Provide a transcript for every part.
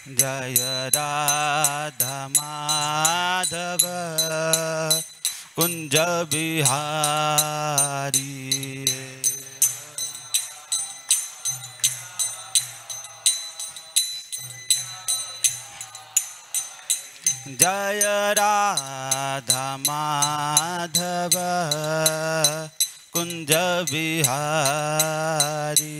जय राधा माधव कुंज बिहारी। जय राधा माधव कुंज बिहारी।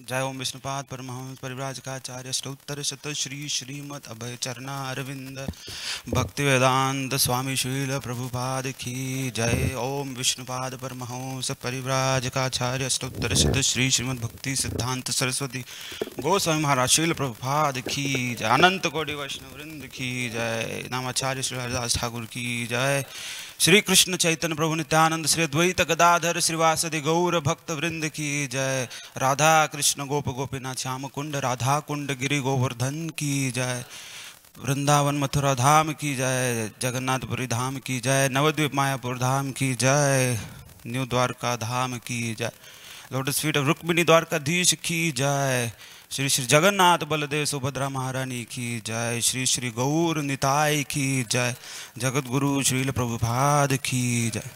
जय ओम विष्णुपाद परमहंस परिव्राजकाचार्य स्तोत्र शत श्री श्रीमद अभय चरणा अरविंद भक्ति वेदांत स्वामी शील प्रभुपाद की जय। ओम विष्णुपाद परमहंस परिव्राजकाचार्य स्तोत्र शत श्री श्रीमद भक्ति सिद्धांत सरस्वती गोस्वामी महाराज शील प्रभुपाद की जय। अनंत कोटि वैष्णव वृंद की जय। नामाचार्य श्री हरिदास ठाकुर की जय। श्री कृष्ण चैतन्य प्रभु नित्यानंद श्री अद्वैत गदाधर श्रीवासदि गौर भक्त वृंद की जय। राधा कृष्ण गोप गोपीनाथ श्याम कुंड राधा कुंड गिरि गोवर्धन की जय। वृंदावन मथुरा धाम की जय। जगन्नाथपुरी धाम की जय। नवद्वीप मायापुर धाम की जय। न्यू द्वारका धाम की जय। Lotus feet of Rukmini Dwarkadhish की जय। श्री श्री जगन्नाथ बलदेव सुभद्रा महारानी की जय। श्री श्री गौर निताय की जय। जगत गुरु श्रील प्रभुपाद की जय।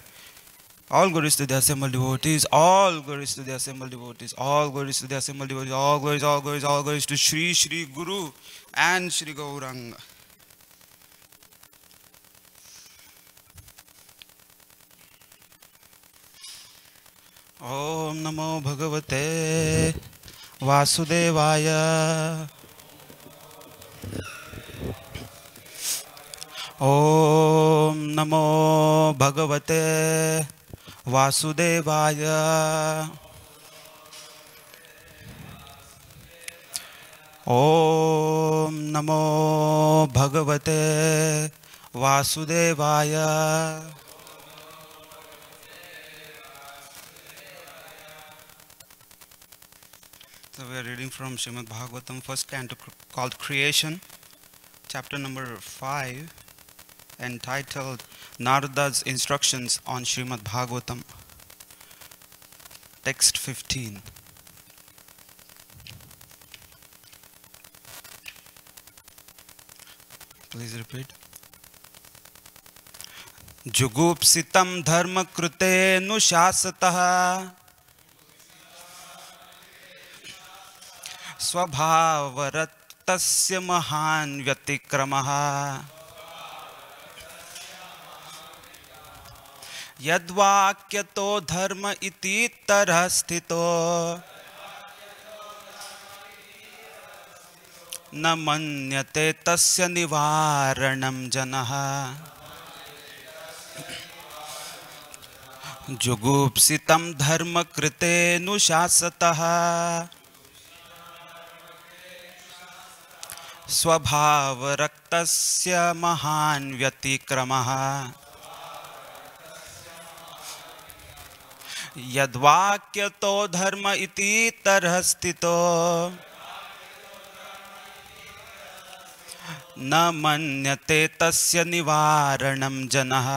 All glories to the assembled devotees, all glories to the assembled devotees, all glories to the assembled devotees, all glories, all glories, all glories to Shri Shri Guru and Shri Gauranga. Om Namo Bhagavate Vasudevaya. Om Namo Bhagavate Vasudevaya. Om Namo Bhagavate Vasudevaya. So we are reading from Srimad Bhagavatam, first canto called Creation, chapter number 5, entitled Narada's Instructions on Srimad Bhagavatam, text 15. Please repeat. जुगुप्सितं धर्म कृते नुशासतः स्वभावरक्तस्य महान् व्यतिक्रमः यद्वाक्यतो धर्म इति तरः स्थितो न मन्यते तस्य निवारणं जनः। जुगुप्सितं धर्म कृते नुशासतः स्वभावरक्तस्य महान् व्यतिक्रमः यद्वाक्यतो धर्म इति तरः स्थितो न मन्यते तस्य निवारणं जनः।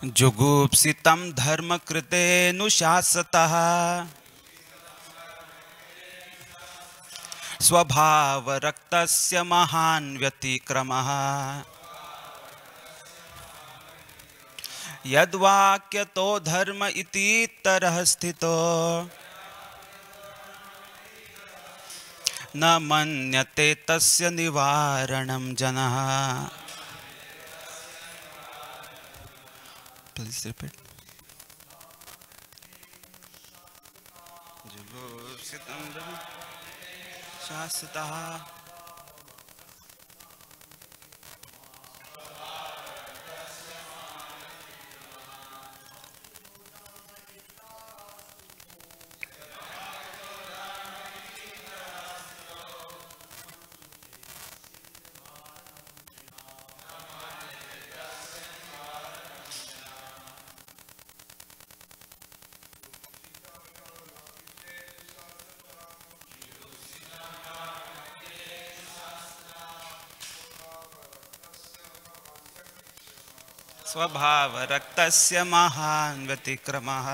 जुगुप्सितं धर्म कृते नुशासतः स्वभावरक्तस्य महान् व्यतिक्रमः यद्वाक्यतो धर्म इति तरः स्थितो न मन्यते तस्य निवारणं जनः। Please repeat. जुगुप्सितं धर्म शास्त्रतः स्वभावरक्तस्य महान् व्यतिक्रमः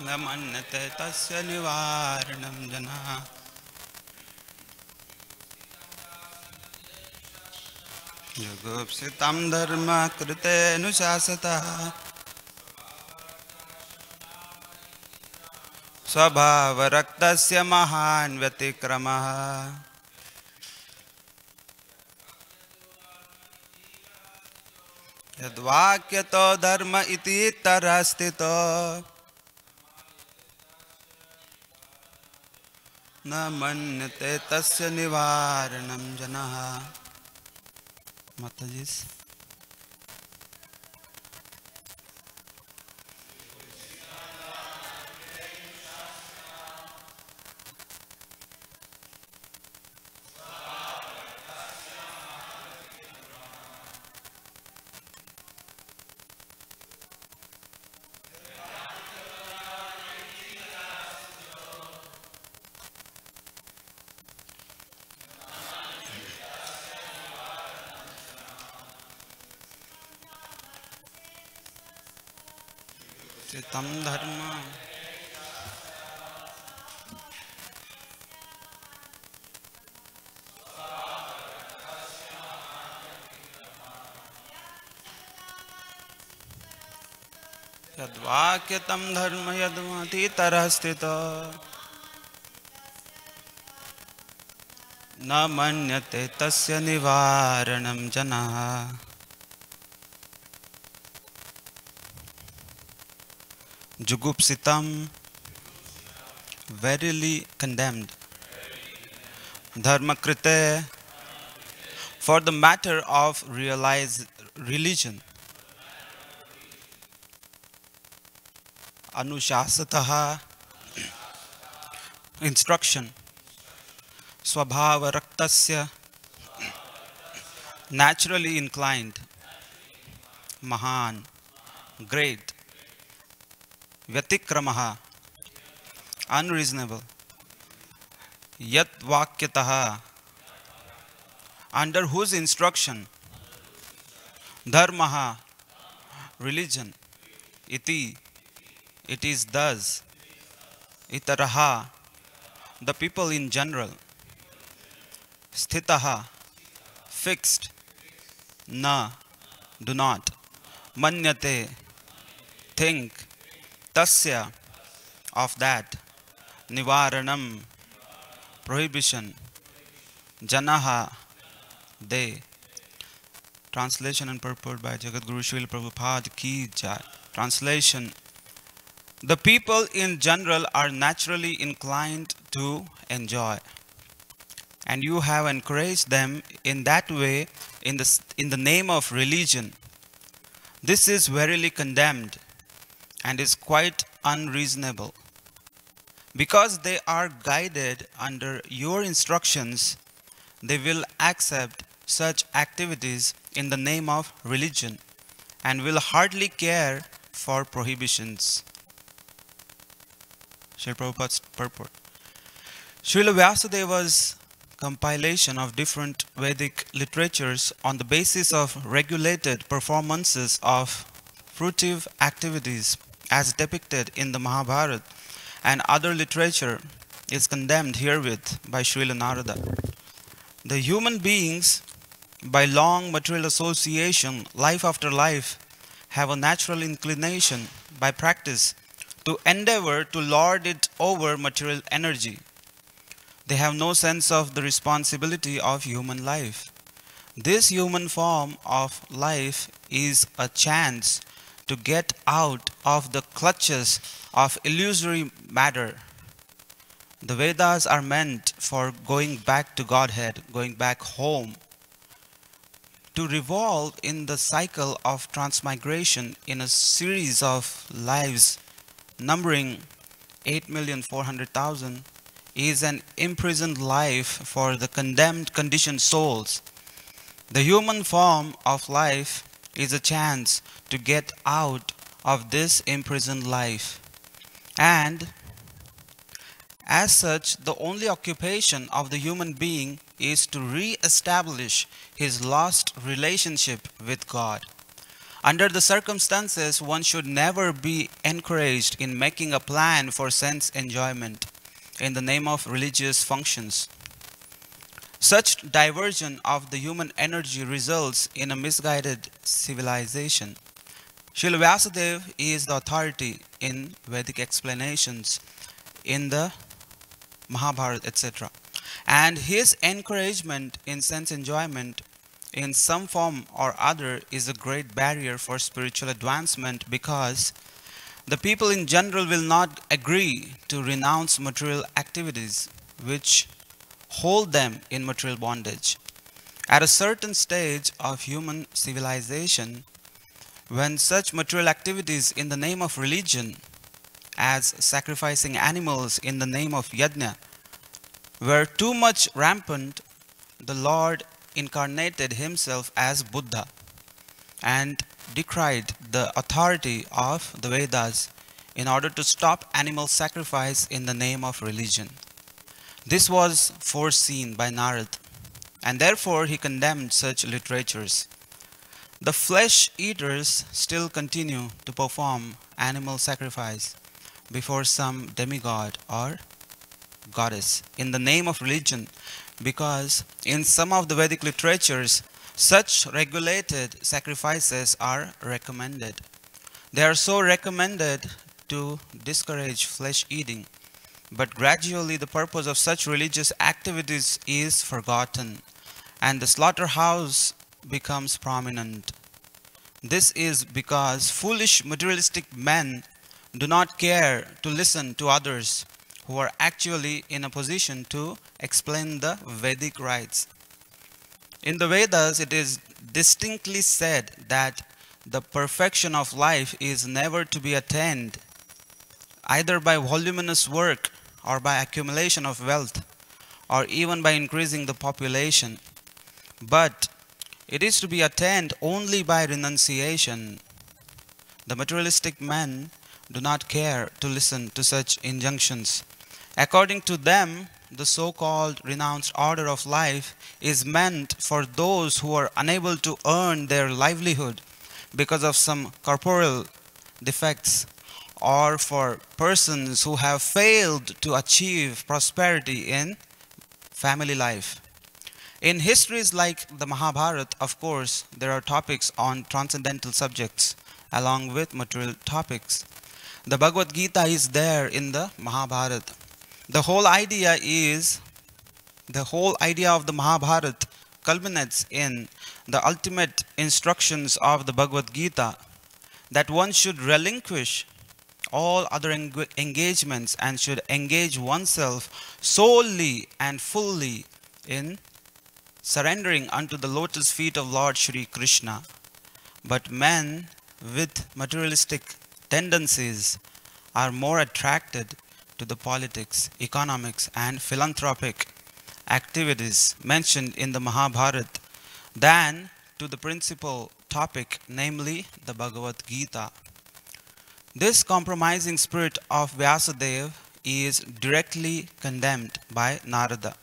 न मन्यते तस्य निवारणं जनाः जुगुप्सितं धर्म कृतेऽनुशासितः स्वभावरक्तस्य महान् व्यतिक्रमः यद्वाक्यतो धर्म इति तरस्थितो न मन्यते तस्य निवारणं जनाः माताजी तं धर्म यद्वाक्यतं धर्म यद्वातीतरः स्थितो न मन्यते तस्य निवारणं जनाः जुगुप्सितं verily condemned dharmakrite for the matter of realized religion anushasatah instruction swabhavaraktasya naturally inclined mahan great Vyatikramaha unreasonable Yat Vakyataha under whose instruction Dharmaha religion Iti it is thus Itaraha the people in general Sthitaha fixed Na do not Manyate think Tasya of that Nivaranam prohibition Janaha they translation and purport by Jagadguru Srila Prabhupada Ki Jai. Translation the people in general are naturally inclined to enjoy and you have encouraged them in that way in the name of religion. This is verily condemned and is quite unreasonable. Because they are guided under your instructions, they will accept such activities in the name of religion and will hardly care for prohibitions. Srila Prabhupada's purport. Srila Vyasadeva's compilation of different Vedic literatures on the basis of regulated performances of fruitive activities as depicted in the Mahabharata and other literature is condemned herewith by Srila Narada. The human beings, by long material association, life after life, have a natural inclination by practice to endeavor to lord it over material energy. They have no sense of the responsibility of human life. This human form of life is a chance to get out of the clutches of illusory matter. The Vedas are meant for going back to Godhead, going back home, to revolve in the cycle of transmigration in a series of lives numbering 8,400,000 is an imprisoned life for the condemned conditioned souls. The human form of life is a chance to get out of this imprisoned life. And as such, the only occupation of the human being is to re-establish his lost relationship with God. Under the circumstances, one should never be encouraged in making a plan for sense enjoyment in the name of religious functions. Such diversion of the human energy results in a misguided civilization. Srila Vyasadeva is the authority in Vedic explanations in the Mahabharata, etc. And his encouragement in sense enjoyment in some form or other is a great barrier for spiritual advancement, because the people in general will not agree to renounce material activities which hold them in material bondage. At a certain stage of human civilization, when such material activities in the name of religion, as sacrificing animals in the name of yajna, were too much rampant, the Lord incarnated himself as Buddha and decried the authority of the Vedas in order to stop animal sacrifice in the name of religion. This was foreseen by Narad, and therefore he condemned such literatures. The flesh eaters still continue to perform animal sacrifice before some demigod or goddess in the name of religion, because in some of the Vedic literatures such regulated sacrifices are recommended. They are so recommended to discourage flesh eating, but gradually the purpose of such religious activities is forgotten and the slaughterhouse becomes prominent. This is because foolish materialistic men do not care to listen to others who are actually in a position to explain the Vedic rites. In the Vedas, it is distinctly said that the perfection of life is never to be attained either by voluminous work or by accumulation of wealth or even by increasing the population, but it is to be attained only by renunciation. The materialistic men do not care to listen to such injunctions. According to them, the so-called renounced order of life is meant for those who are unable to earn their livelihood because of some corporeal defects, or for persons who have failed to achieve prosperity in family life. In histories like the Mahabharata, of course, there are topics on transcendental subjects along with material topics. The Bhagavad Gita is there in the Mahabharata. The whole idea of the Mahabharata culminates in the ultimate instructions of the Bhagavad Gita, that one should relinquish all other engagements and should engage oneself solely and fully in surrendering unto the lotus feet of Lord Shri Krishna. But men with materialistic tendencies are more attracted to the politics, economics, and philanthropic activities mentioned in the Mahabharata than to the principal topic, namely the Bhagavad Gita. This compromising spirit of Vyasadeva is directly condemned by Narada,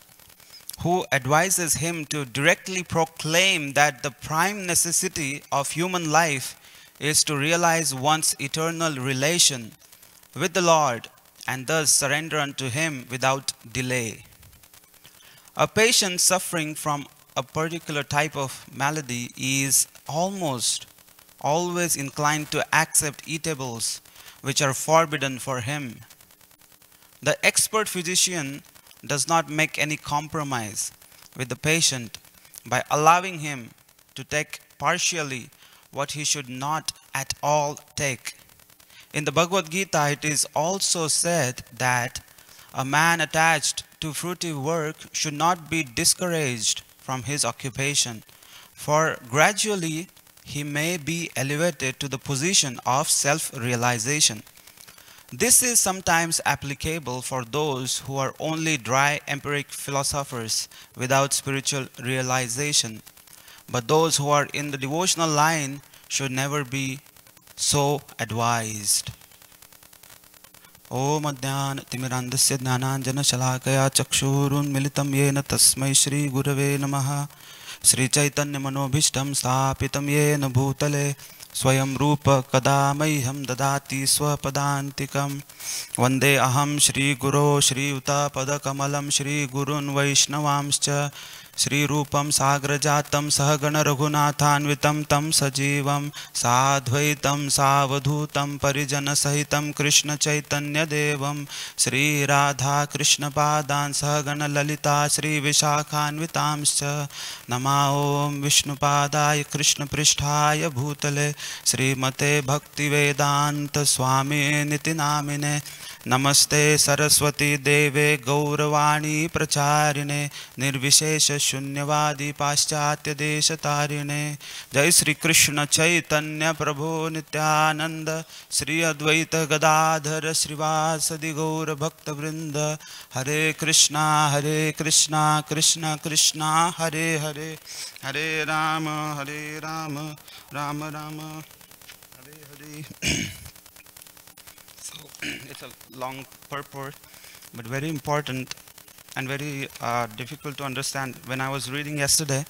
who advises him to directly proclaim that the prime necessity of human life is to realize one's eternal relation with the Lord and thus surrender unto him without delay. A patient suffering from a particular type of malady is almost always inclined to accept eatables which are forbidden for him. The expert physician does not make any compromise with the patient by allowing him to take partially what he should not at all take. In the Bhagavad Gita, it is also said that A man attached to fruitive work should not be discouraged from his occupation, for gradually he may be elevated to the position of self-realization. This is sometimes applicable for those who are only dry empiric philosophers without spiritual realization. But those who are in the devotional line should never be so advised. Om Adyan Timirandasya Jnananjana Shalakaya Chakshurunmilitam Yena Tasmai Shri Gurave Namaha Shri Chaitanya Manobhishtam Sthapitam Yena Bhutale Swayam Rupa Kadamaiham Dadati Swapadantikam Vande Aham Shri Guru Shri Uta Padakamalam Shri Gurun Vaishnavamscha Shri Rupam Sagrajatam Sahagana Raghunathanvitam Tam Sajivam Sadhvaitam Savadhutam Parijana Sahitam Krishna Chaitanya Devam Shri Radha Krishna Padan Sahagana Lalita Shri Vishakhanvitamscha Nama Om Vishnu Padaya Krishna Pristhaya Bhutale Shri Mate Bhakti Vedanta Swami Niti Namine Namaste Saraswati Deve Gauravani Pracharine Nirvishesha Shunyavadi Paschatya Deshatarine Jai Sri Krishna Chaitanya Prabhu Nityananda Sri Advaita Gadadhara Srivasadi Gaura Bhakta Vrinda Hare Krishna Krishna Krishna Hare Hare Hare Rama Rama Rama Hare Hare. It's a long purport, but very important and very difficult to understand. When I was reading yesterday,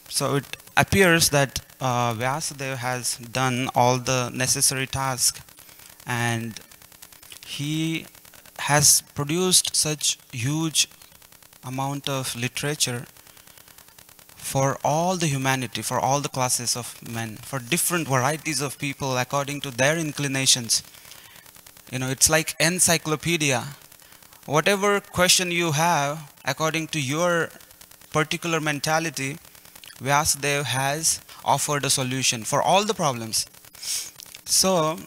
so it appears that Vyasadeva has done all the necessary tasks, and he has produced such huge amount of literature for all the humanity, for all the classes of men, for different varieties of people according to their inclinations. You know, it's like encyclopedia. Whatever question you have, according to your particular mentality, Vyasadeva has offered a solution for all the problems. So,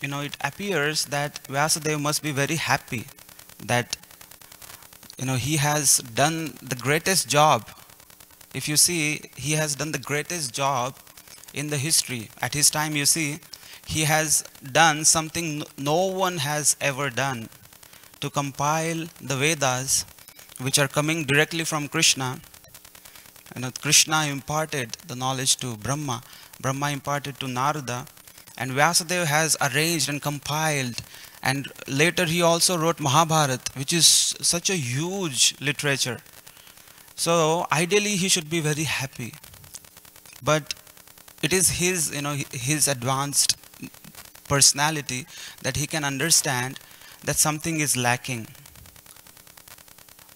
you know, it appears that Vyasadeva must be very happy that, you know, he has done the greatest job. If you see, he has done the greatest job in the history. At his time, you see, he has done something no one has ever done, to compile the Vedas, which are coming directly from Krishna. You know, Krishna imparted the knowledge to Brahma, Brahma imparted to Narada, and Vyasadeva has arranged and compiled, and later he also wrote Mahabharata, which is such a huge literature. So ideally he should be very happy, but it is his, you know, his advanced personality that he can understand that something is lacking.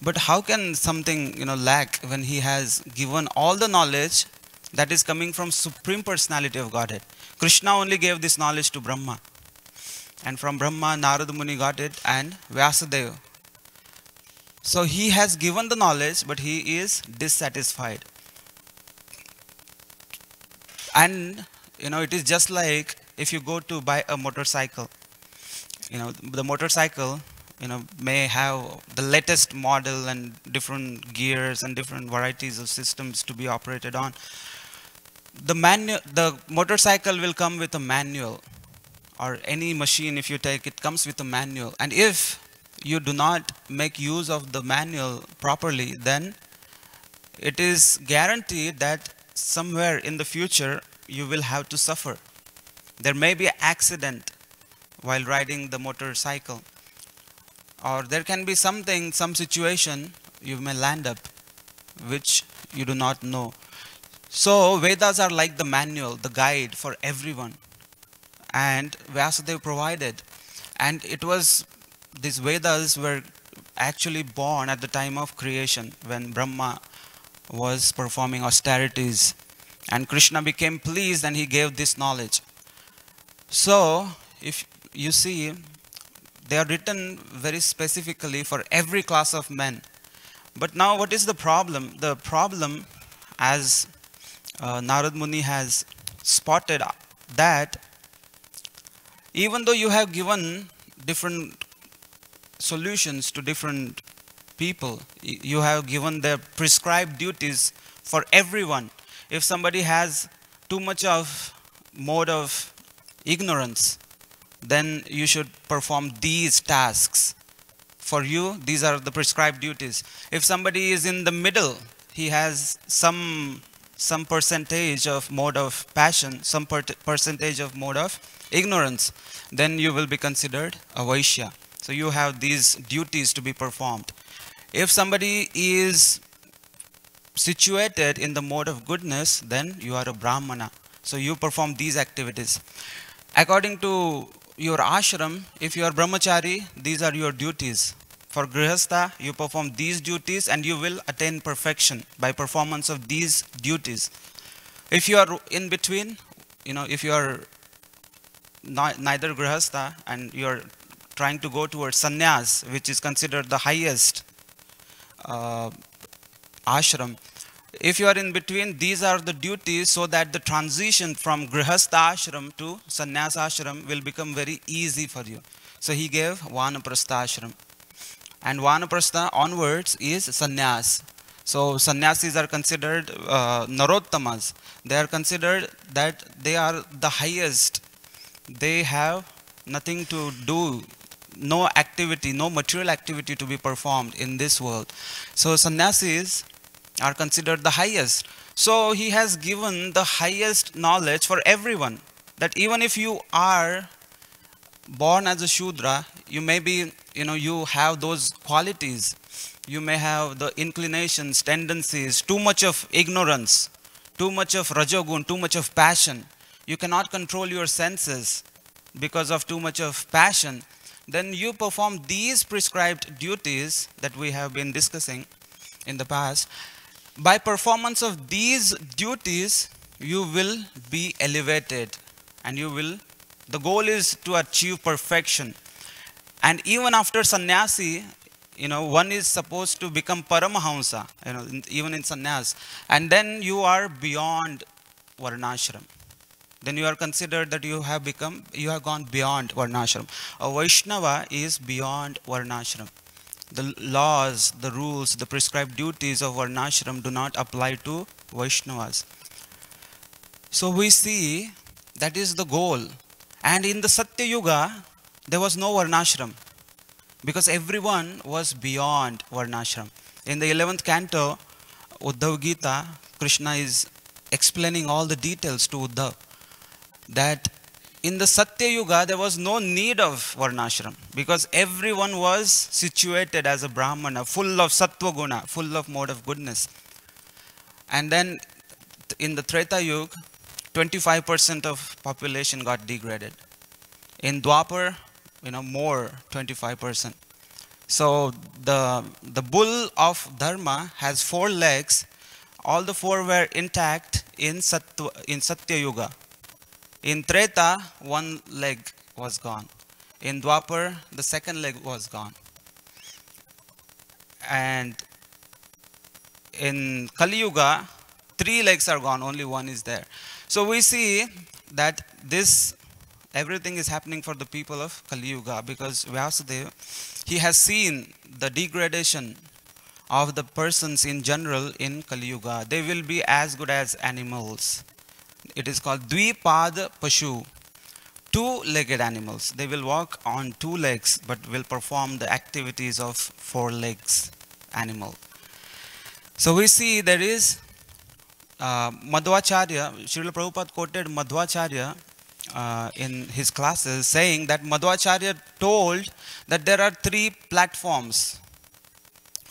But how can something, you know, lack when he has given all the knowledge that is coming from Supreme Personality of Godhead? Krishna only gave this knowledge to Brahma, and from Brahma Narada Muni got it, and Vyasadeva. So he has given the knowledge, but he is dissatisfied. And, you know, it is just like if you go to buy a motorcycle. You know, the motorcycle, you know, may have the latest model and different gears and different varieties of systems to be operated on. The motorcycle will come with a manual, or any machine, if you take it, comes with a manual. And if you do not make use of the manual properly, then it is guaranteed that somewhere in the future you will have to suffer. There may be an accident while riding the motorcycle, or there can be something, some situation you may land up which you do not know. So Vedas are like the manual, the guide for everyone, and Vyasadeva provided. And it was, these Vedas were actually born at the time of creation, when Brahma was performing austerities, and Krishna became pleased and he gave this knowledge. So if you see, they are written very specifically for every class of men. But now what is the problem? The problem, as Narad Muni has spotted, that Even though you have given different solutions to different people, you have given their prescribed duties for everyone. If somebody has too much of mode of ignorance, then you should perform these tasks. For you, these are the prescribed duties. If somebody is in the middle, he has some percentage of mode of passion, some percentage of mode of ignorance, then you will be considered a Vaishya. So you have these duties to be performed. If somebody is situated in the mode of goodness, then you are a Brahmana. So you perform these activities. According to your ashram, if you are brahmachari, these are your duties. For grihastha, you perform these duties and you will attain perfection by performance of these duties. If you are in between, if you are neither grihastha and you are trying to go towards sannyas, which is considered the highest ashram, if you are in between, these are the duties so that the transition from grihastha ashram to sannyas ashram will become very easy for you. So he gave vanaprastha ashram. And vanaprastha onwards is sannyas. So sannyasis are considered narottamas. They are considered that they are the highest. They have nothing to do, no activity, no material activity to be performed in this world. So sannyasis are considered the highest. So he has given the highest knowledge for everyone, that even if you are born as a Shudra, you may be, you have those qualities. You may have the inclinations, tendencies, too much of ignorance, too much of rajogun, too much of passion. You cannot control your senses because of too much of passion. Then you perform these prescribed duties that we have been discussing in the past. By performance of these duties, you will be elevated and the goal is to achieve perfection. And even after sannyasi, one is supposed to become paramahamsa, even in sannyas. And then you are beyond varnashram. Then you are considered that you have gone beyond varnashram. A Vaishnava is beyond varnashram. The laws, the rules, the prescribed duties of varnashram do not apply to Vaishnavas. So we see that is the goal. And in the Satya Yuga, there was no varnashram because everyone was beyond varnashram. In the 11th canto, Uddhav Gita, Krishna is explaining all the details to Uddhav, that in the Satya Yuga, there was no need of varnashram because everyone was situated as a Brahmana, full of sattva guna, full of mode of goodness. And then in the Treta Yuga, 25% of population got degraded. In Dwapar, more 25%. So the bull of Dharma has 4 legs. All the 4 were intact in Satya Yuga. In Treta, 1 leg was gone. In Dwapar, the 2nd leg was gone. And in Kali Yuga, 3 legs are gone, only 1 is there. So we see that everything is happening for the people of Kali Yuga because Vyasadeva, he has seen the degradation of the persons in general in Kali Yuga. They will be as good as animals. It is called Dvipad Pashu, 2-legged animals. They will walk on 2 legs but will perform the activities of 4 legs animal. So we see there is Madhvacharya, Srila Prabhupada quoted Madhvacharya in his classes saying that Madhvacharya told that there are 3 platforms.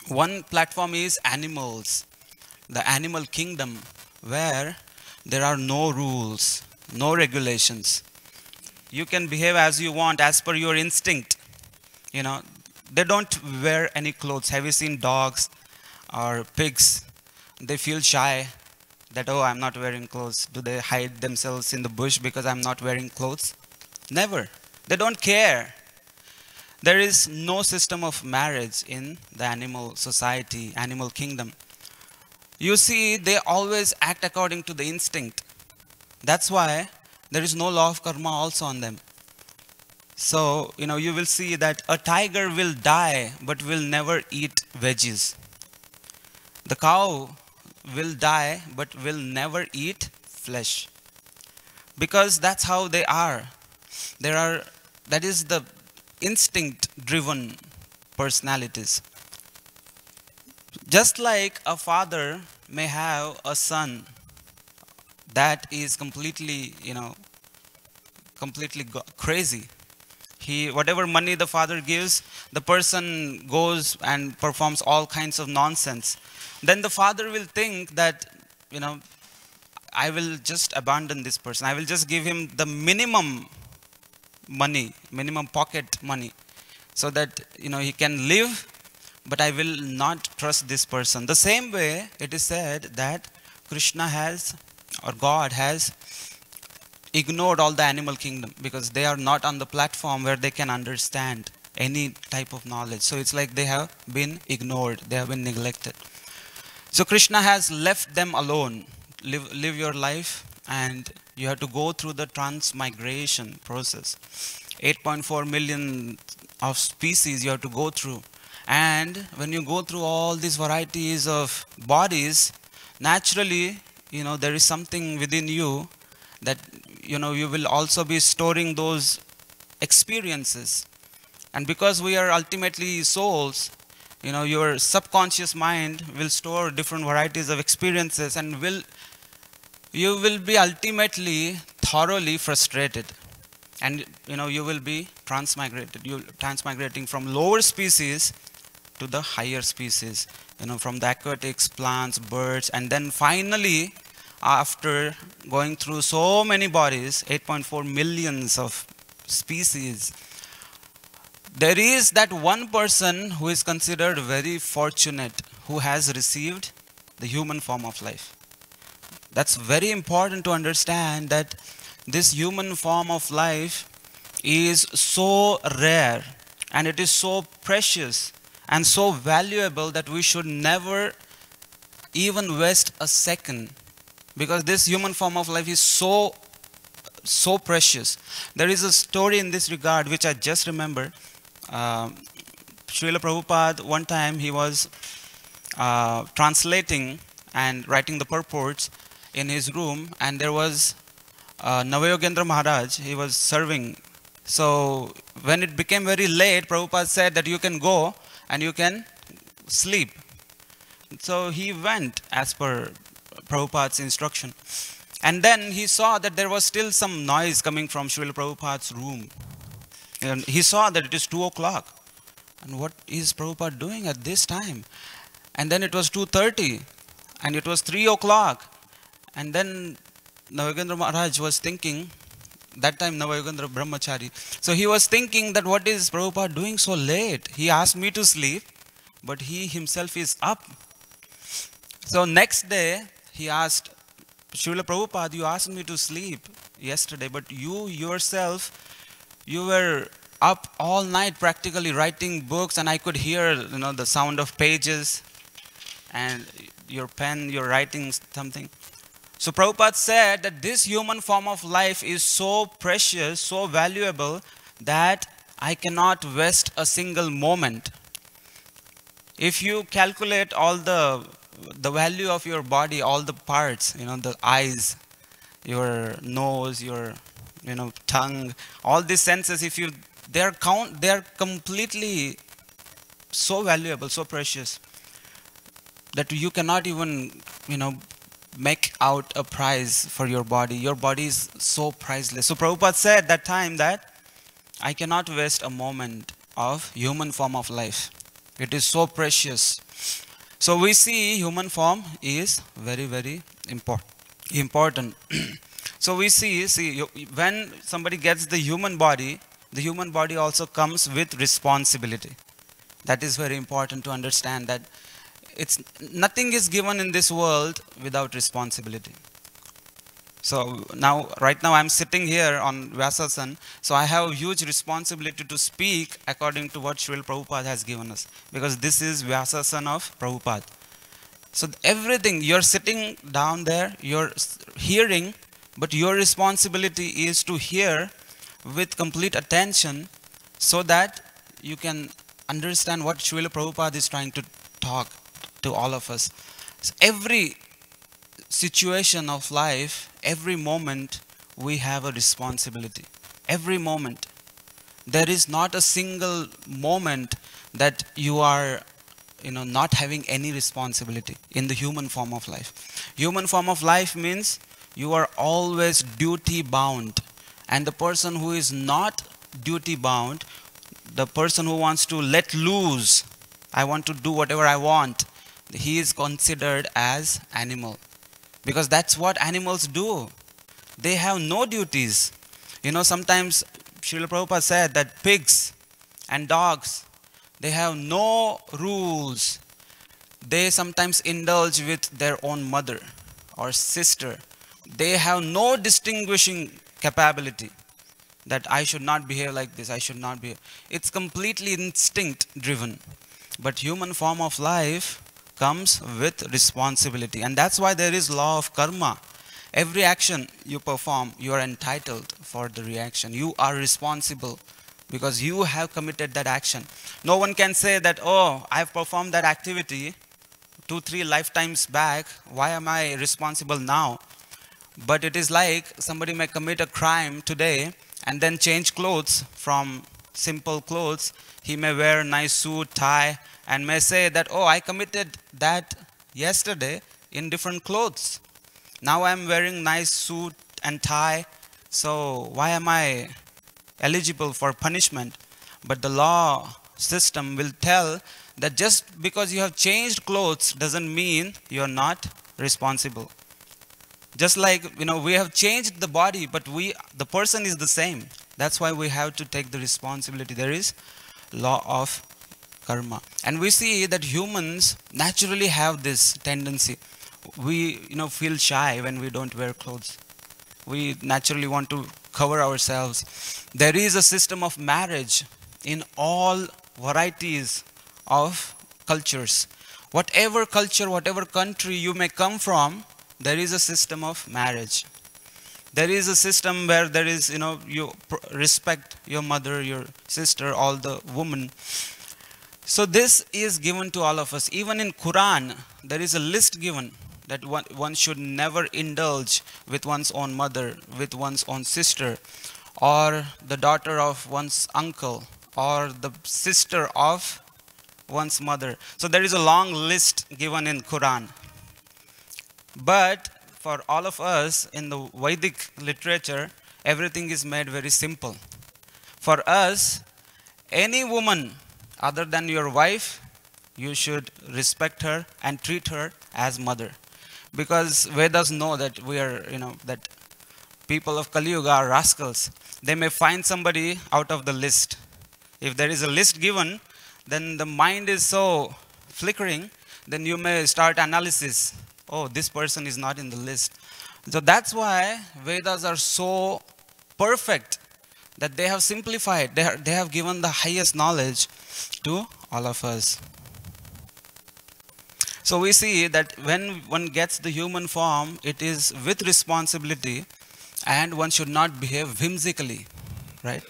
One platform is animals, the animal kingdom, where there are no rules, no regulations. You can behave as you want, as per your instinct. They don't wear any clothes. Have you seen dogs or pigs? They feel shy that, oh, I'm not wearing clothes. Do they hide themselves in the bush because I'm not wearing clothes? Never. They don't care. There is no system of marriage in the animal society, animal kingdom. You see, they always act according to the instinct. That's why there is no law of karma also on them. So, you will see that a tiger will die but will never eat veggies. The cow will die but will never eat flesh. Because that's how they are. That is the instinct driven personalities. Just like a father may have a son that is completely, crazy. Whatever money the father gives, the person goes and performs all kinds of nonsense. Then the father will think that, I will just abandon this person. I will just give him the minimum money, minimum pocket money, so that, he can live, but I will not trust this person. The same way it is said that Krishna has, or God has, ignored all the animal kingdom because they are not on the platform where they can understand any type of knowledge. So it's like they have been ignored, they have been neglected. So Krishna has left them alone. Live your life, and you have to go through the transmigration process. 8.4 million of species you have to go through. And when you go through all these varieties of bodies, naturally, there is something within you that, you will also be storing those experiences. And because we are ultimately souls, your subconscious mind will store different varieties of experiences, and you will be ultimately thoroughly frustrated. And, you will be transmigrated. You're transmigrating from lower species to the higher species, from the aquatics, plants, birds, and then finally, after going through so many bodies, 8.4 millions of species, there is that one person who is considered very fortunate, who has received the human form of life. That's very important to understand, that this human form of life is so rare, and it is so precious and so valuable that we should never even waste a second, because this human form of life is so precious. There is a story in this regard which I just remember. Srila Prabhupada, one time he was translating and writing the purports in his room, and there was Navayogendra Maharaj, he was serving. So when it became very late, Prabhupada said that you can go and you can sleep. So he went as per Prabhupada's instruction. And then he saw that there was still some noise coming from Srila Prabhupada's room. And he saw that it is 2 o'clock. And what is Prabhupada doing at this time? And then it was 2:30. And it was 3 o'clock. And then Navayogendra Maharaj was thinking, that time Navayogendra Brahmachari. So he was thinking that what is Prabhupada doing so late? He asked me to sleep, but he himself is up. So next day, he asked, Srila Prabhupada, you asked me to sleep yesterday, but you yourself, you were up all night practically writing books, and I could hear, the sound of pages and your pen, you're writing something. So Prabhupada said that this human form of life is so precious, so valuable, that I cannot waste a single moment. If you calculate all the value of your body, all the parts, the eyes, your nose, your, tongue, all these senses, they are completely so valuable, so precious, that you cannot even, make out a price for your body. Your body is so priceless. So Prabhupada said that time that I cannot waste a moment of human form of life. It is so precious. So we see human form is very, very important. So we see, when somebody gets the human body also comes with responsibility. That is very important to understand, that nothing is given in this world without responsibility. So right now I'm sitting here on Vyasasana, so I have a huge responsibility to speak according to what Srila Prabhupada has given us, because this is Vyasasana of Prabhupada. So everything, you're sitting down there, you're hearing, but your responsibility is to hear with complete attention so that you can understand what Srila Prabhupada is trying to talk to all of us. So every situation of life, every moment, we have a responsibility. Every moment. There is not a single moment that you are not having any responsibility in the human form of life. Human form of life means you are always duty bound. And the person who is not duty bound, the person who wants to let loose, I want to do whatever I want, he is considered as animal. Because that's what animals do. They have no duties. Sometimes Srila Prabhupada said that pigs and dogs, they have no rules. They sometimes indulge with their own mother or sister. They have no distinguishing capability that I should not behave like this, I should not behave. It's completely instinct driven. But human form of life comes with responsibility. And that's why there is law of karma. Every action you perform, you are entitled for the reaction. You are responsible because you have committed that action. No one can say that, oh, I have performed that activity 2-3 lifetimes back. Why am I responsible now? But it is like somebody may commit a crime today and then change clothes from simple clothes. He may wear a nice suit, tie, and may say that, oh, I committed that yesterday in different clothes. Now I am wearing nice suit and tie, so why am I eligible for punishment? But the law system will tell that just because you have changed clothes doesn't mean you are not responsible. Just like, we have changed the body, but the person is the same. That's why we have to take the responsibility. There is law of karma. And we see that humans naturally have this tendency. We, feel shy when we don't wear clothes. We naturally want to cover ourselves. There is a system of marriage in all varieties of cultures. Whatever culture, whatever country you may come from, there is a system of marriage. There is a system where there is, you respect your mother, your sister, all the women. So this is given to all of us. Even in Quran, there is a list given that one should never indulge with one's own mother, with one's own sister, or the daughter of one's uncle, or the sister of one's mother. So there is a long list given in Quran. But for all of us in the Vedic literature, everything is made very simple. For us, any woman other than your wife, you should respect her and treat her as mother. Because Vedas know that we are, that people of Kali Yuga are rascals. They may find somebody out of the list. If there is a list given, then the mind is so flickering, then you may start analysis. Oh, this person is not in the list. So that's why Vedas are so perfect that they have simplified, they have given the highest knowledge to all of us. So we see that when one gets the human form, it is with responsibility, and one should not behave whimsically, right?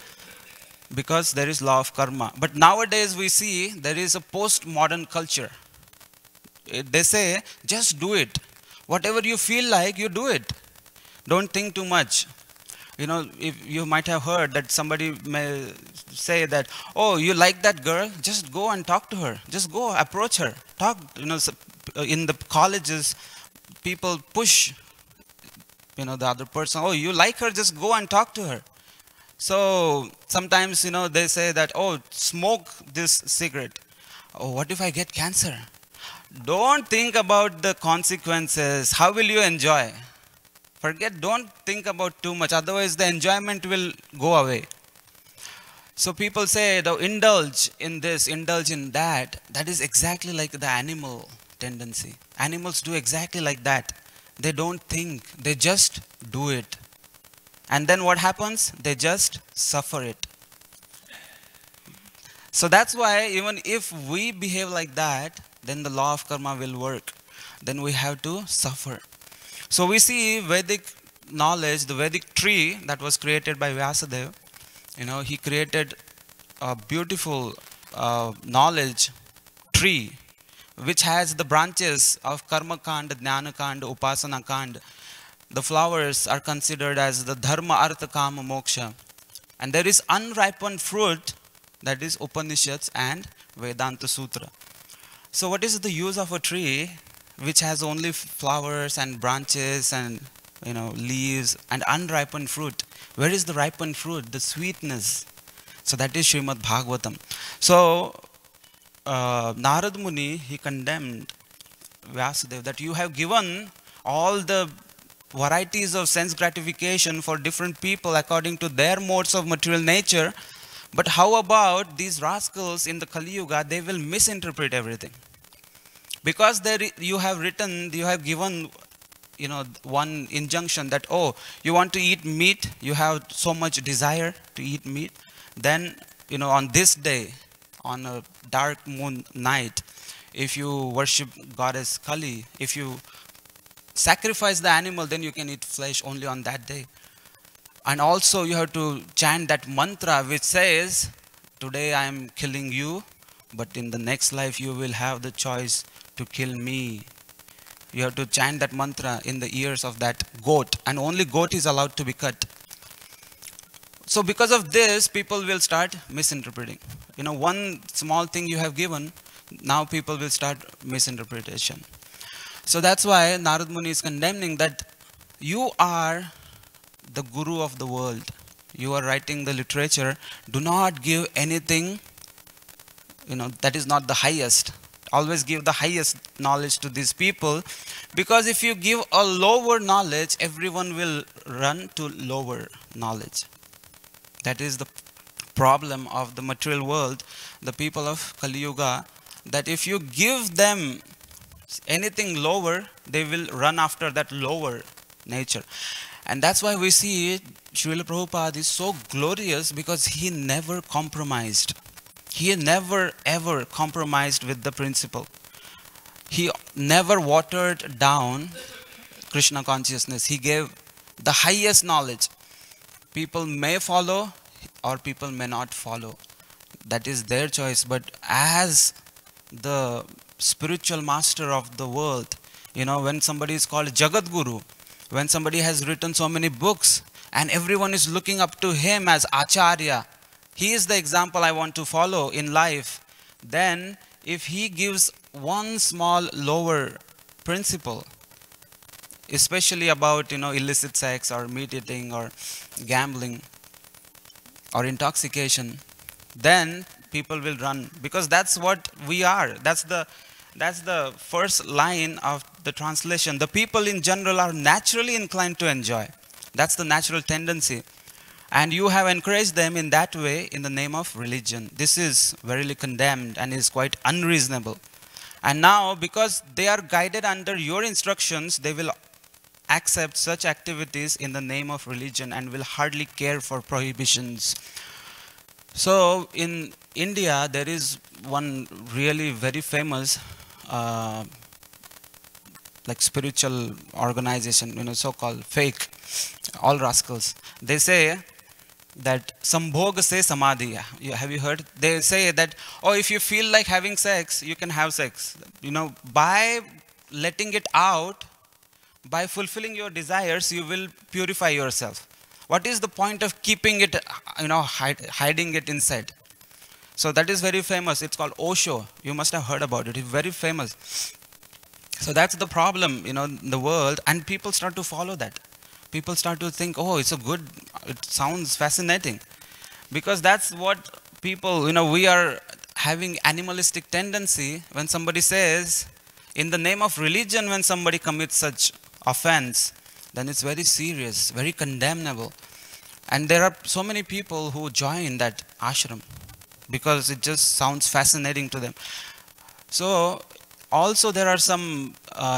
Because there is law of karma. But nowadays we see there is a postmodern culture. They say, just do it. Whatever you feel like, you do it. Don't think too much. If you might have heard that somebody may say that, oh, you like that girl, just go and talk to her. Just go approach her. Talk, in the colleges, people push, the other person. Oh, you like her, just go and talk to her. So sometimes, they say that, oh, smoke this cigarette. Oh, what if I get cancer? Don't think about the consequences. How will you enjoy? Don't think about too much. Otherwise, the enjoyment will go away. So people say, indulge in this, indulge in that. That is exactly like the animal tendency. Animals do exactly like that. They don't think. They just do it. And then what happens? They just suffer it. So that's why even if we behave like that, then the law of karma will work. Then we have to suffer. So we see Vedic knowledge, the Vedic tree that was created by Vyasadeva. He created a beautiful knowledge tree which has the branches of Karma Kand, Jnana Kand, Upasana Kand. The flowers are considered as the Dharma, Artha, Kama, Moksha. And there is unripened fruit, that is Upanishads and Vedanta Sutra. So what is the use of a tree which has only flowers and branches and leaves and unripened fruit? Where is the ripened fruit, the sweetness? So that is Srimad Bhagavatam. So Narad Muni, he condemned Vyasadeva that you have given all the varieties of sense gratification for different people according to their modes of material nature, but how about these rascals in the Kali Yuga? They will misinterpret everything. Because you have given one injunction that, oh, you want to eat meat, you have so much desire to eat meat, then on this day, on a dark moon night, if you worship goddess Kali, if you sacrifice the animal, then you can eat flesh only on that day. And also you have to chant that mantra which says, today I am killing you, but in the next life you will have the choice to kill me. You have to chant that mantra in the ears of that goat, and only goat is allowed to be cut. So because of this, people will start misinterpreting. One small thing you have given, now people will start misinterpretation. So that's why Narad Muni is condemning that you are the guru of the world. You are writing the literature. Do not give anything, that is not the highest. Always give the highest knowledge to these people, because if you give a lower knowledge, everyone will run to lower knowledge. That is the problem of the material world, the people of Kali Yuga, that if you give them anything lower, they will run after that lower nature. And that's why we see Srila Prabhupada is so glorious, because he never compromised. He never ever compromised with the principle. He never watered down Krishna consciousness. He gave the highest knowledge. People may follow or people may not follow. That is their choice. But as the spiritual master of the world, when somebody is called Jagat Guru, when somebody has written so many books and everyone is looking up to him as Acharya, he is the example I want to follow in life, then if he gives one small lower principle, especially about illicit sex or meat eating or gambling or intoxication, then people will run, because that's what we are. That's the first line of the translation. The people in general are naturally inclined to enjoy. That's the natural tendency. And you have encouraged them in that way in the name of religion. This is verily condemned and is quite unreasonable. And now, because they are guided under your instructions, they will accept such activities in the name of religion and will hardly care for prohibitions. So in India, there is one really very famous spiritual organization, so-called fake, all rascals. They say that sambhog se samadhi. Have you heard? They say that, oh, if you feel like having sex, you can have sex. By letting it out, by fulfilling your desires, you will purify yourself. What is the point of keeping it, hiding it inside? So that is very famous. It's called Osho. You must have heard about it. It's very famous. So that's the problem, in the world, and people start to follow that. People start to think, oh, it sounds fascinating. Because that's what people, we are having animalistic tendency. When somebody says, in the name of religion, when somebody commits such offense, then it's very serious, very condemnable. And there are so many people who join that ashram because it just sounds fascinating to them. So also there are some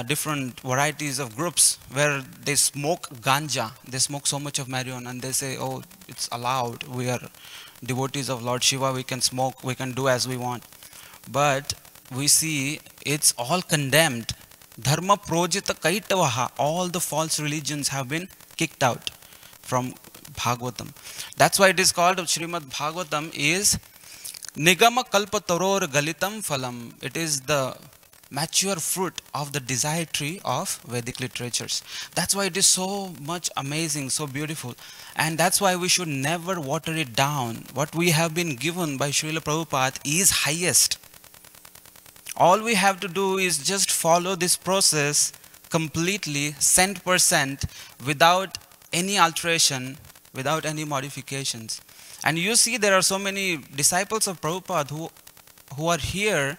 different varieties of groups where they smoke ganja. They smoke so much of marijuana and they say, oh, it's allowed. We are devotees of Lord Shiva. We can smoke. We can do as we want. But we see it's all condemned. Dharma projita kaitavaha. All the false religions have been kicked out from Bhagavatam. That's why it is called Srimad Bhagavatam is Nigama Kalpa Taror Galitam Phalam. It is the mature fruit of the desire tree of Vedic literatures. That's why it is so much amazing, so beautiful. And that's why we should never water it down. What we have been given by Srila Prabhupada is highest. All we have to do is just follow this process completely, 100%, without any alteration, without any modifications. And you see there are so many disciples of Prabhupada who are here,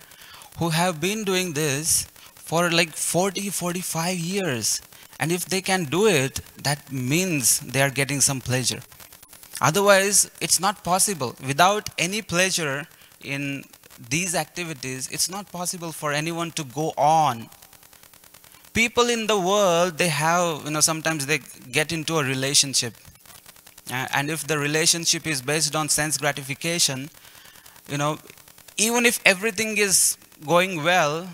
who have been doing this for like 40, 45 years. And if they can do it, that means they are getting some pleasure. Otherwise, it's not possible. Without any pleasure in these activities, it's not possible for anyone to go on. People in the world, they have, sometimes they get into a relationship. And if the relationship is based on sense gratification, even if everything is going well,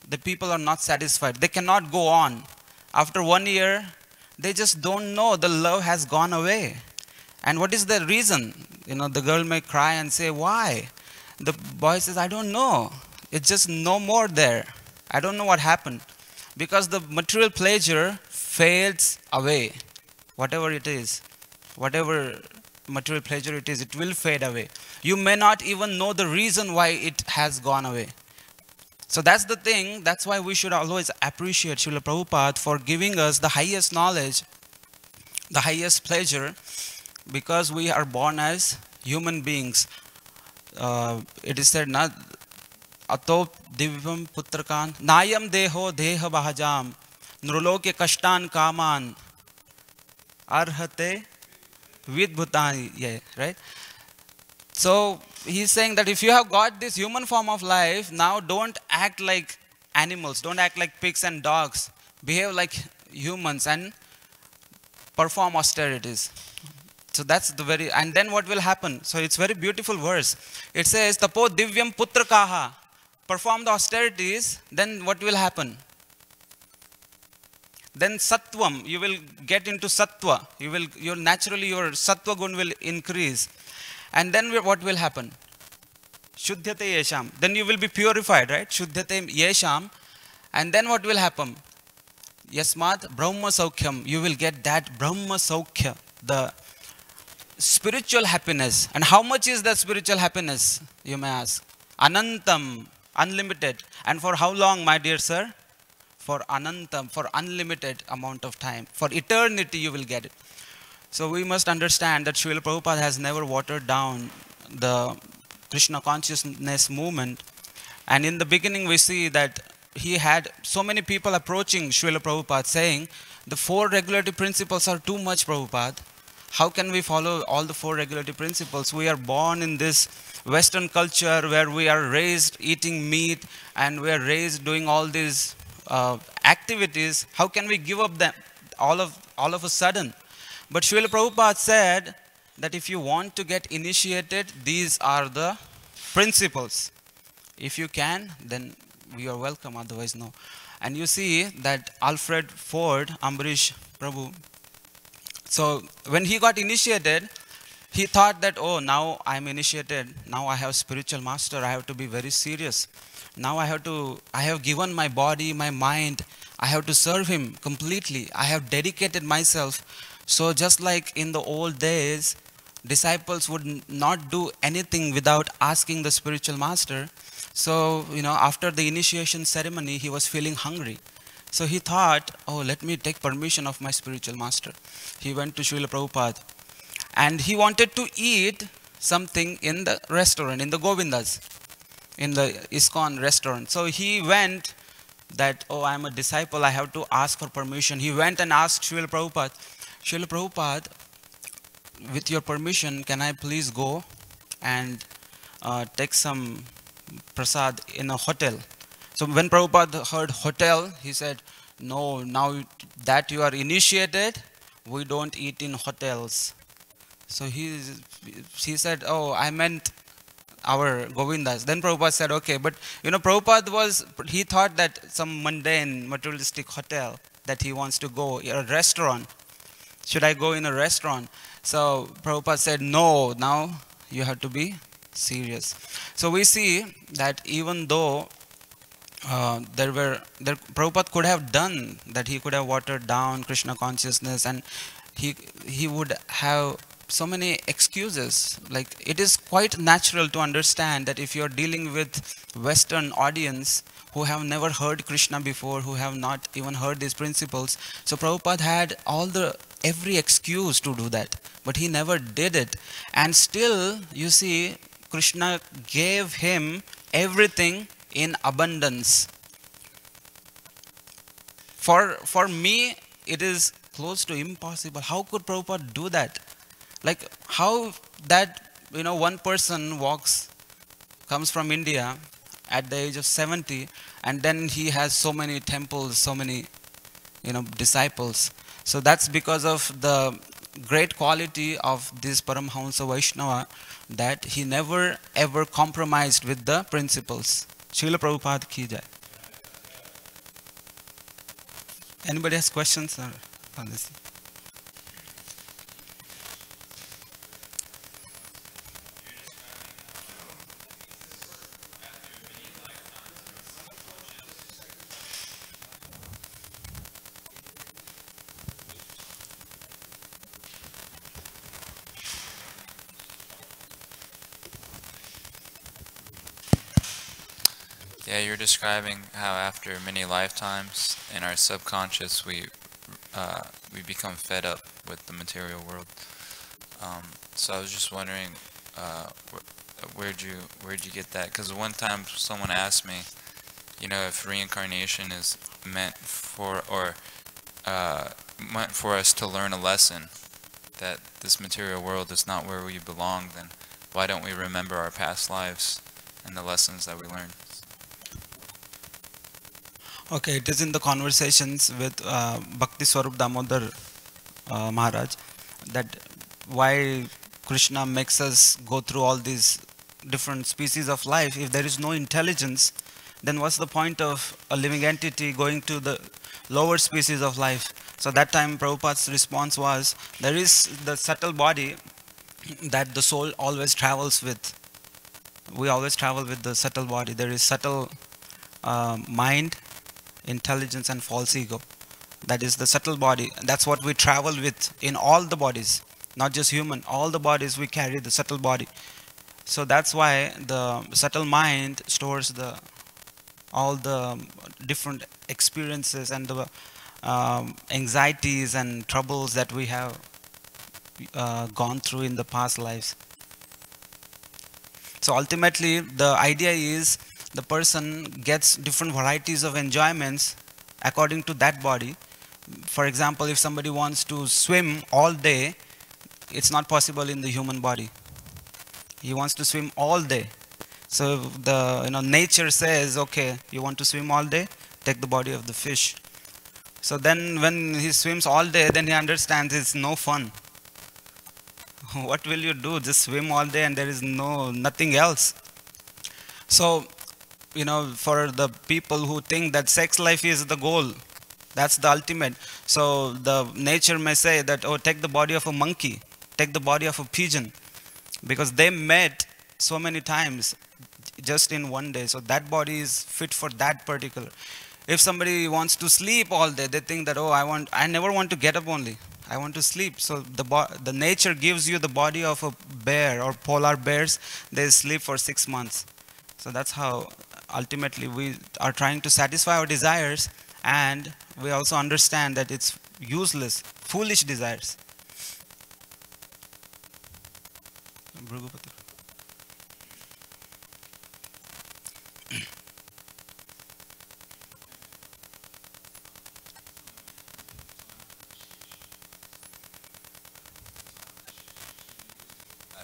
the people are not satisfied. They cannot go on. After 1 year, they just don't know. The love has gone away. And what is the reason? The girl may cry and say, why? The boy says, I don't know. It's just no more there. I don't know what happened. Because the material pleasure fades away. Whatever it is, whatever material pleasure it is, it will fade away. You may not even know the reason why it has gone away. So that's the thing. That's why we should always appreciate Srila Prabhupada for giving us the highest knowledge, the highest pleasure, because we are born as human beings. It is said, na atop divyam putrakan nayam deho deha bahajam nruloke kashtan kaman arhate vidbhutani, right? So he's saying that if you have got this human form of life, now don't act like animals, don't act like pigs and dogs. Behave like humans and perform austerities. So that's the very, and then what will happen? So it's very beautiful verse. It says, Tapo divyam putrakaha. Perform the austerities, then what will happen? Then sattvam, you will get into sattva. Naturally your sattva gun will increase. And then what will happen? Shuddhyate yesham. Then you will be purified, right? Shuddhyate yesham. And then what will happen? Yasmat Brahma Saukyam. You will get that Brahma Saukhya, the spiritual happiness. And how much is that spiritual happiness, you may ask? Anantam, unlimited. And for how long, my dear sir? For anantam, for unlimited amount of time. For eternity you will get it. So we must understand that Srila Prabhupada has never watered down the Krishna consciousness movement. And in the beginning we see that he had so many people approaching Srila Prabhupada saying, the 4 regulative principles are too much, Prabhupada. How can we follow all the 4 regulative principles? We are born in this Western culture where we are raised eating meat and we are raised doing all these activities. How can we give up them all of a sudden? But Srila Prabhupada said that if you want to get initiated, these are the principles. If you can, then we are welcome, otherwise no. And you see that Alfred Ford, Ambarish Prabhu, so when he got initiated, he thought that, oh, now I'm initiated, now I have spiritual master, I have to be very serious. Now I have given my body, my mind, I have to serve him completely. I have dedicated myself. So just like in the old days, disciples would not do anything without asking the spiritual master. So, after the initiation ceremony, he was feeling hungry. So he thought, oh, let me take permission of my spiritual master. He went to Srila Prabhupada. And he wanted to eat something in the restaurant, in the Govindas, in the ISKCON restaurant. So he went that, oh, I'm a disciple, I have to ask for permission. He went and asked Srila Prabhupada, Srila Prabhupada, with your permission, can I please go and take some prasad in a hotel? So when Prabhupada heard hotel, he said, no, now that you are initiated, we don't eat in hotels. So he said, oh, I meant our Govindas. Then Prabhupada said, okay, but Prabhupada he thought that some mundane, materialistic hotel that he wants to go, a restaurant. should I go in a restaurant? So Prabhupada said, no, now you have to be serious. So we see that even though Prabhupada could have done that, he could have watered down Krishna consciousness, and he would have so many excuses. Like, it is quite natural to understand that if you're dealing with Western audience who have never heard Krishna before, who have not even heard these principles, so Prabhupada had every excuse to do that, but he never did it. And still, you see, Krishna gave him everything in abundance. For me, it is close to impossible. How could Prabhupada do that? Like, how that, one person comes from India at the age of 70, and then he has so many temples, so many, disciples. So that's because of the great quality of this Paramhamsa Vaishnava, that he never ever compromised with the principles. Srila Prabhupada ki jai. Anybody has questions on this? Yeah, you're describing how after many lifetimes in our subconscious we become fed up with the material world. So I was just wondering, where'd you get that? Because one time someone asked me, if reincarnation is meant for us to learn a lesson that this material world is not where we belong, then why don't we remember our past lives and the lessons that we learned? Okay, it is in the conversations with Bhakti Swarup Damodar Maharaj, that why Krishna makes us go through all these different species of life. If there is no intelligence, then what's the point of a living entity going to the lower species of life? So that time Prabhupada's response was, there is the subtle body that the soul always travels with. We always travel with the subtle body. There is subtle mind, intelligence, and false ego. That is the subtle body. That's what we travel with in all the bodies, not just human. All the bodies we carry the subtle body. So that's why the subtle mind stores all the different experiences and the anxieties and troubles that we have gone through in the past lives. So ultimately, the idea is the person gets different varieties of enjoyments according to that body. For example, if somebody wants to swim all day, it's not possible in the human body. He wants to swim all day. So the nature says, okay, you want to swim all day, take the body of the fish. So then when he swims all day, then he understands it's no fun. What will you do? Just swim all day and there is nothing else. So, for the people who think that sex life is the goal, that's the ultimate. So the nature may say that, oh, take the body of a monkey, take the body of a pigeon, because they met so many times just in one day. So that body is fit for that particular. If somebody wants to sleep all day, they think that, oh, I never want to get up only. I want to sleep. So the nature gives you the body of a bear or polar bears. They sleep for 6 months. So that's how ultimately we are trying to satisfy our desires, and we also understand that it's useless, foolish desires.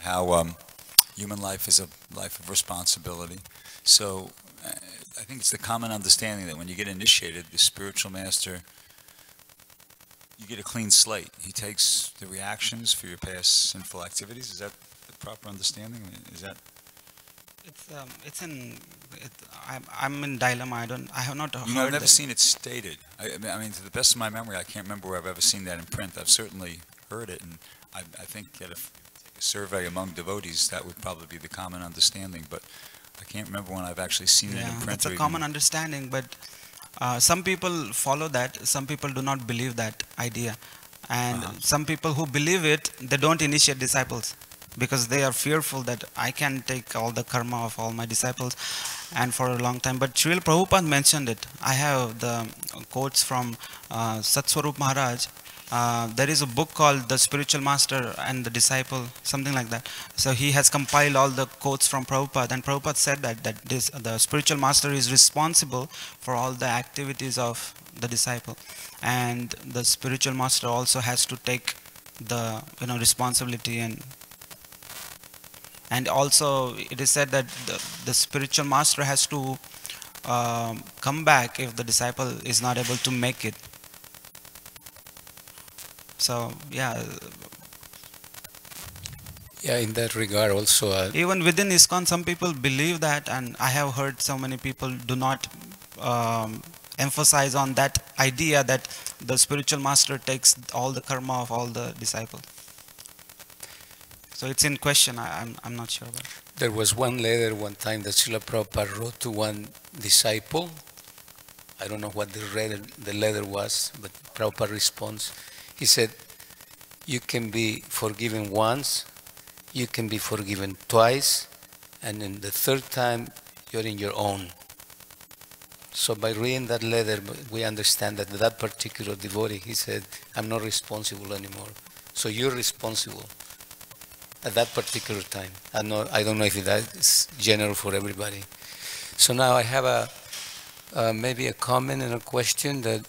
How human life is a life of responsibility. So I think it's the common understanding that when you get initiated, the spiritual master, you get a clean slate. He takes the reactions for your past sinful activities. Is that the proper understanding? Is that? I'm in dilemma. I have not heard. I've never seen it stated. I mean, to the best of my memory, I can't remember where I've ever seen that in print. I've certainly heard it, and I think that if you take a survey among devotees, that would probably be the common understanding. But I can't remember when I've actually seen it in print. That's a or common even- understanding, but some people follow that, some people do not believe that idea. And some people who believe it, they don't initiate disciples because they are fearful that I can take all the karma of all my disciples and for a long time. But Srila Prabhupada mentioned it. I have the quotes from Satswarup Maharaj. There is a book called The Spiritual Master and the Disciple, something like that. So he has compiled all the quotes from Prabhupada, and Prabhupada said that the spiritual master is responsible for all the activities of the disciple, and the spiritual master also has to take the responsibility, and also it is said that the spiritual master has to come back if the disciple is not able to make it. So yeah, in that regard also, even within ISKCON, some people believe that, and I have heard so many people do not emphasize on that idea that the spiritual master takes all the karma of all the disciples. So it's in question. I'm not sure about it. there was one letter one time that Srila Prabhupada wrote to one disciple. I don't know what the letter was, but Prabhupada responds. He said, you can be forgiven once, you can be forgiven twice, and in the third time, you're in your own. So by reading that letter, we understand that that particular devotee, he said, I'm not responsible anymore. So you're responsible at that particular time. I don't know if that is general for everybody. So now I have maybe a comment and a question that,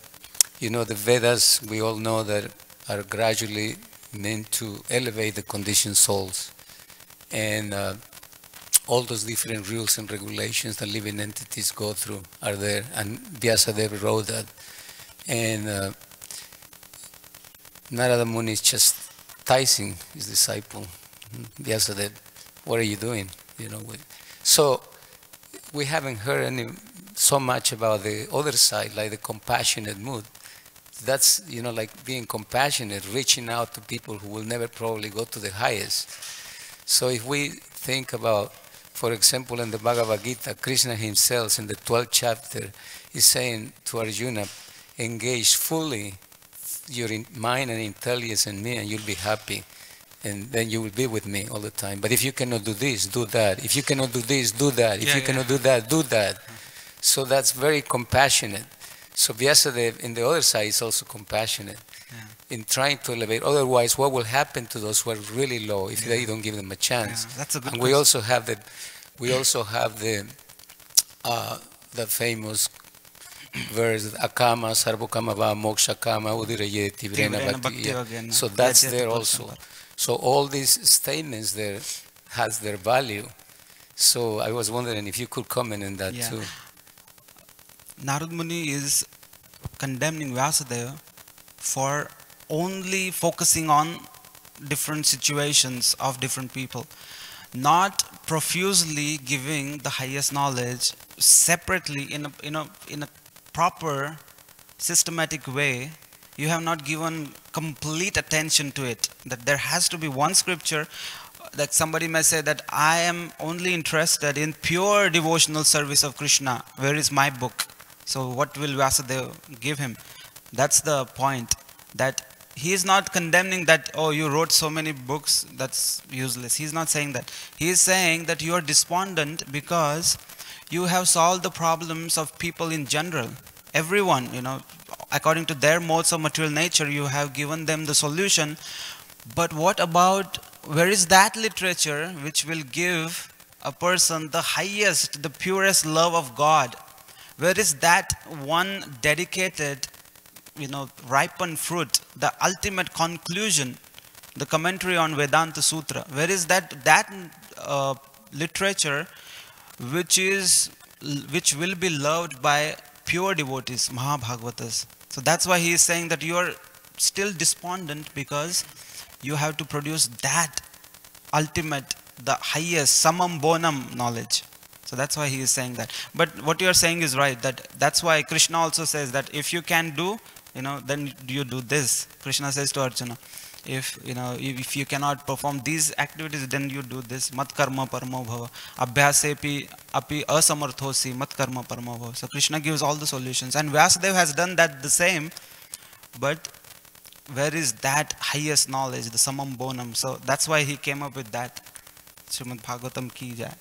the Vedas, we all know that are gradually meant to elevate the conditioned souls. And all those different rules and regulations that living entities go through are there. And Vyasadeva wrote that. And Narada Muni is chastising his disciple. Vyasadeva, what are you doing? So we haven't heard so much about the other side, like the compassionate mood. That's, like being compassionate, reaching out to people who will never probably go to the highest. So if we think about, for example, in the Bhagavad Gita, Krishna himself in the 12th chapter is saying to Arjuna, engage fully your mind and intelligence in me and you'll be happy. And then you will be with me all the time. But if you cannot do this, do that. If you cannot do this, do that. If you cannot do that, do that. So that's very compassionate. So Vyasadeva, in the other side, is also compassionate in trying to elevate. Otherwise, what will happen to those who are really low if they don't give them a chance? That's a good and question. we also have the famous verse, Akama, Sarvakama Va, Moksha Kama, Udirayeti, Tivrena Bhakti. So that's there also. So all these statements there has their value. So I was wondering if you could comment on that too. Narad Muni is condemning Vyasadeva for only focusing on different situations of different people, not profusely giving the highest knowledge separately in a proper systematic way. You have not given complete attention to it. That there has to be one scripture that somebody may say that I am only interested in pure devotional service of Krishna. Where is my book? So what will Vyasadeva give him? That's the point. That he is not condemning that, oh, you wrote so many books, that's useless. He is not saying that. He is saying that you are despondent because you have solved the problems of people in general. Everyone, according to their modes of material nature, you have given them the solution. But what about, where is that literature which will give a person the highest, the purest love of God? Where is that one dedicated, ripened fruit, the ultimate conclusion, the commentary on Vedanta Sutra? Where is that literature which will be loved by pure devotees, Mahabhagavatas? So that's why he is saying that you are still despondent because you have to produce that ultimate, the highest, samam bonam knowledge. So that's why he is saying that. But what you are saying is right. That's why Krishna also says that if you can do, then you do this. Krishna says to Arjuna, if if you cannot perform these activities, then you do this. Mat karma paramo bhava. Abhyasepi api asamarthosi mat karma paramo bhava. So Krishna gives all the solutions, and Vyasadeva has done that the same. But where is that highest knowledge, the samam bonam? So that's why he came up with that. Srimad Bhagavatam ki jai.